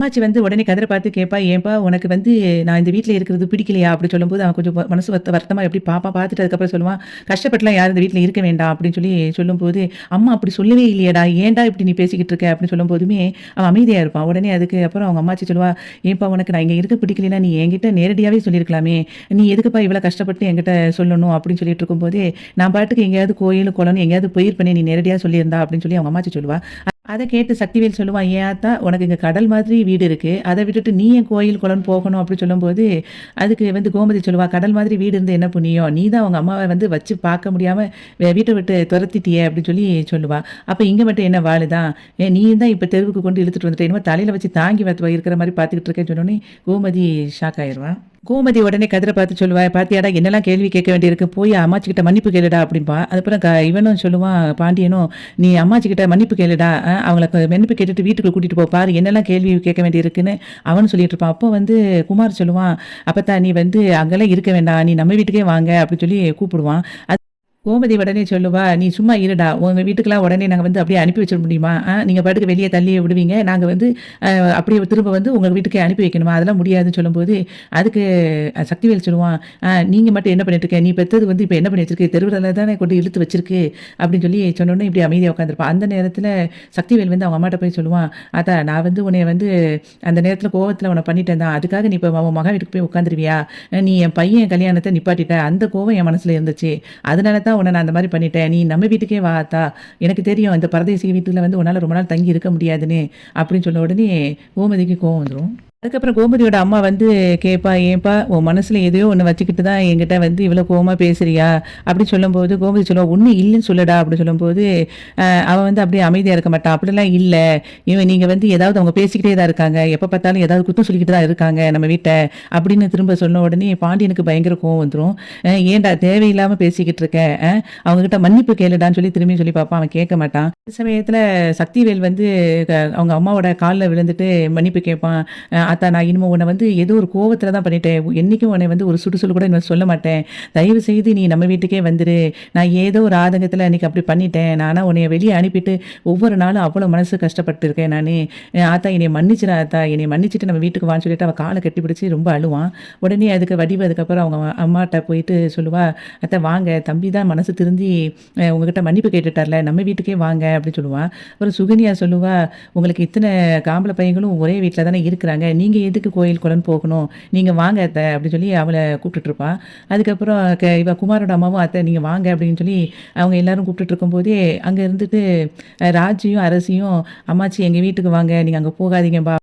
அம்மாச்சி வந்து உடனே கதிர பார்த்து கேட்பா, "ஏன்பா உனக்கு வந்து நான் இந்த வீட்ல இருக்கிறது பிடிக்கலையா?" அப்படி சொல்லும்போது அவன் கொஞ்சம் மனசு வருத்தமா எப்படி பார்ப்பான். பார்த்துட்டு அதுக்கப்புறம் சொல்லுவான், "கஷ்டப்பட்டுலாம் யாரும் இந்த வீட்ல இருக்க வேண்டாம்." அப்படின்னு சொல்லி சொல்லும்போது, "அம்மா அப்படி சொல்லவே இல்லையேடா! ஏன்டா இப்படி நீ பேசிக்கிட்டு இருக்க?" அப்படின்னு சொல்லும்போதுமே அவன் அமைதியா இருப்பான். உடனே அதுக்கு அப்புறம் அவங்க அம்மாச்சி சொல்லுவா, "ஏன்பா உனக்கு நான் இங்க இருக்க பிடிக்கலைன்னா நீ என்கிட்ட நேரடியாவே சொல்லியிருக்கலாமே! நீ எதுக்குப்பா இவ்வளோ கஷ்டப்பட்டு என்கிட்ட சொல்லணும்?" அப்படின்னு சொல்லிட்டு இருக்கும்போதே, "நான் பாட்டுக்கு எங்கேயாவது கோயில், குளம்னு எங்கேயாவது போயிருப்பேனே! நீ நேரடியா சொல்லியிருந்தா." அப்படின்னு சொல்லி அவங்க அம்மாச்சி சொல்லுவா. அத கேட்டு சக்திவேல் சொல்லுவான், "ஏன் ஆத்தா உனக்கு இங்க கடல் மாதிரி வீடு இருக்கு. அத விட்டுட்டு நீ ஏன் கோயில், குளம்னு போகணும்?" அப்படி சொல்லும்போது, அதுக்கு வந்து கோமதி சொல்லுவா, "கடல் மாதிரி வீடு இருந்து என்ன புண்ணியம்? நீ தான் உங்க அம்மாவ வந்து வச்சு பார்க்க முடியாம வீட்ட விட்டு தொரத்திட்டியே!" அப்படின்னு சொல்லி சொல்லுவா. "அப்ப இங்க மட்டும் என்ன வாலுதான்? நீயும் தான் இப்ப தெருவுக்கு கொண்டு இழுத்துட்டு வந்துட்ட. என்னமோ தலையில வச்சு தாங்கி இருக்கிற மாரி பார்த்துக்கிட்டு இருக்கேன்னு" சொன்னோனே, கோமதி ஷாக் ஆயிருவா. கோமதி உடனே கதிர பார்த்து சொல்லுவா, "பாத்தியாடா என்னலாம் கேள்வி கேட்க வேண்டியிருக்கு. போய் அம்மாச்சிகிட்ட மன்னிப்பு கேளுடா" அப்படிம்பா. அதுக்கப்புறம் இவனும் சொல்லுவான் பாண்டியனும், "நீ அம்மாச்சிகிட்ட மன்னிப்பு கேளுடா. அவங்கள மன்னிப்பு கேட்டுட்டு வீட்டுக்கு கூட்டிட்டு போ. பாரு என்னலாம் கேள்வி கேட்க வேண்டியிருக்குன்னு" அவனும் சொல்லிட்டு இருப்பான். அப்போ வந்து குமார் சொல்லுவான், "அப்பத்தா நீ வந்து அங்கலாம் இருக்க வேண்டாம். நீ நம்ம வீட்டுக்கே வாங்க" அப்படின்னு சொல்லி கூப்பிடுவான். கோமதி உடனே சொல்லுவா, "நீ சும்மா இருடா. உங்க வீட்டுக்கெல்லாம் உடனே நாங்க வந்து அப்படியே அனுப்பி வச்சிட முடியுமா? நீங்க பாட்டுக்கு வெளிய தள்ளி விடுவீங்க. நாங்க வந்து அப்படியே திரும்ப வந்து உங்க வீட்டுக்கே அனுப்பி வைக்கணுமா? அதெல்லாம் முடியாதுன்னு" சொல்லும்போது, அதுக்கு சக்திவேல் சொல்லுவான், நீங்க மட்டும் என்ன பண்ணிட்டு இருக்க? நீ பெத்தது வந்து இப்ப என்ன பண்ணி வச்சிருக்கு? தெருவுல தானே கொண்டு இழுத்து வச்சிருக்கு" அப்படின்னு சொல்லி சொன்னோனே இப்படி அமைதியா உட்காந்துருப்பான். அந்த நேரத்தில சக்திவேல் வந்து அவங்க அம்மாட்ட போய் சொல்லுவான், "ஆத்தா நான் வந்து உன்னைய வந்து அந்த நேரத்தில கோவத்தில உன்ன பண்ணிட்டேன் தான். அதுக்காக நீ இப்ப உன் மகன் வீட்டுக்கு போய் உட்காந்துருவியா? நீ என் பையன் கல்யாணத்த நிப்பாட்டிட்ட. அந்த கோவம் என் மனசுல இருந்துச்சு. அதனால தான் உன்ன நான் அந்த மாரி பண்ணிட்டேன். நீ நம்ம வீட்டுக்கே வா ஆத்தா. எனக்கு தெரியும் இந்த பரதேசி வீட்டுல வந்து உன்னால ரொம்ப நாள் தங்கி இருக்க முடியாதுன்னு" அப்படின்னு சொன்ன உடனே கோமதிக்கு கோவம் வந்துரும். அதுக்கப்புறம் கோமதியோட அம்மா வந்து கேட்பா, "ஏன்பா உன் மனசுல எதையோ ஒண்ணு வச்சுக்கிட்டு தான் என்கிட்ட வந்து இவ்வளோ கோவமா பேசுறியா?" அப்படின்னு சொல்லும்போது கோமதி சொல்லுவா, "ஒண்ணும் இல்லன்னு சொல்லுடா" அப்படின்னு சொல்லும்போது, அவ வந்து அப்படியே அமைதியா இருக்க மாட்டா. "அப்படிலாம் இல்ல. நீங்க வந்து ஏதாவது அவங்க பேசிக்கிட்டே தான் இருக்காங்க. எப்ப பார்த்தாலும் ஏதாவது குத்தம் சொல்லிக்கிட்டு தான் இருக்காங்க நம்ம வீட்ட" அப்படின்னு திரும்ப சொன்ன உடனே பாண்டியனுக்கு பயங்கர கோவம் வந்துரும். "ஏன்டா தேவையில்லாம பேசிக்கிட்டு இருக்க? அவங்க கிட்ட மன்னிப்பு கேளுடான்னு" சொல்லி திரும்பியும் சொல்லி பார்ப்பான். அவன் கேட்க மாட்டான். இந்த சமயத்துல சக்திவேல் வந்து அவங்க அம்மாவோட கால்ல விழுந்துட்டு மன்னிப்பு கேட்பான். "ஆத்தா நான் இனிமே உன்ன வந்து ஏதோ ஒரு கோவத்துல தான் பண்ணிட்டேன். என்னைக்கும் உன்னை வந்து ஒரு சுடுசொல்லு கூட இனிமே சொல்ல மாட்டேன். தயவு செய்து நீ நம்ம வீட்டுக்கே வந்துரு. நான் ஏதோ ஒரு ஆதங்கத்துல அன்னைக்கு அப்படி பண்ணிட்டேன். ஆனா உன்னைய வெளிய அனுப்பிட்டு ஒவ்வொரு நாளும் அவ்வளோ மனசு கஷ்டப்பட்டுருக்கேன் நானு. ஆத்தா என்னைய மன்னிச்சிரு ஆத்தா. என்னைய மன்னிச்சுட்டு நம்ம வீட்டுக்கு வான்னு" சொல்லிட்டு அவ கால கட்டிப்பிடிச்சு ரொம்ப அழுவான். உடனே அதுக்கு வடிவு அதுக்கப்புறம் அவங்க அம்மாட்ட போயிட்டு சொல்லுவா, "அத்தை வாங்க, தம்பி தான் மனசு திருந்தி உங்ககிட்ட மன்னிப்பு கேட்டுட்டார்ல, நம்ம வீட்டுக்கே வாங்க" அப்படின்னு சொல்லுவா. அப்புறம் சுகன்யா சொல்லுவா, "உங்களுக்கு இத்தனை ஆம்பள பையங்களும் ஒரே வீட்ல தானே இருக்கிறாங்க. நீங்க எதுக்கு கோயில் குளம்னு போகணும்? நீங்க வாங்க அத்தை" அப்படின்னு சொல்லி அவள கூப்பிட்டுட்டு இருப்பா. அதுக்கப்புறம் இவ குமாரோட அம்மாவும், "அத்தை நீங்க வாங்க" அப்படின்னு சொல்லி அவங்க எல்லாரும் கூப்பிட்டுட்டு இருக்கும்போதே, அங்க இருந்துட்டு ராஜியும், அரசியும், "அம்மாச்சி எங்க வீட்டுக்கு வாங்க. நீங்க அங்க போகாதீங்கப்பா"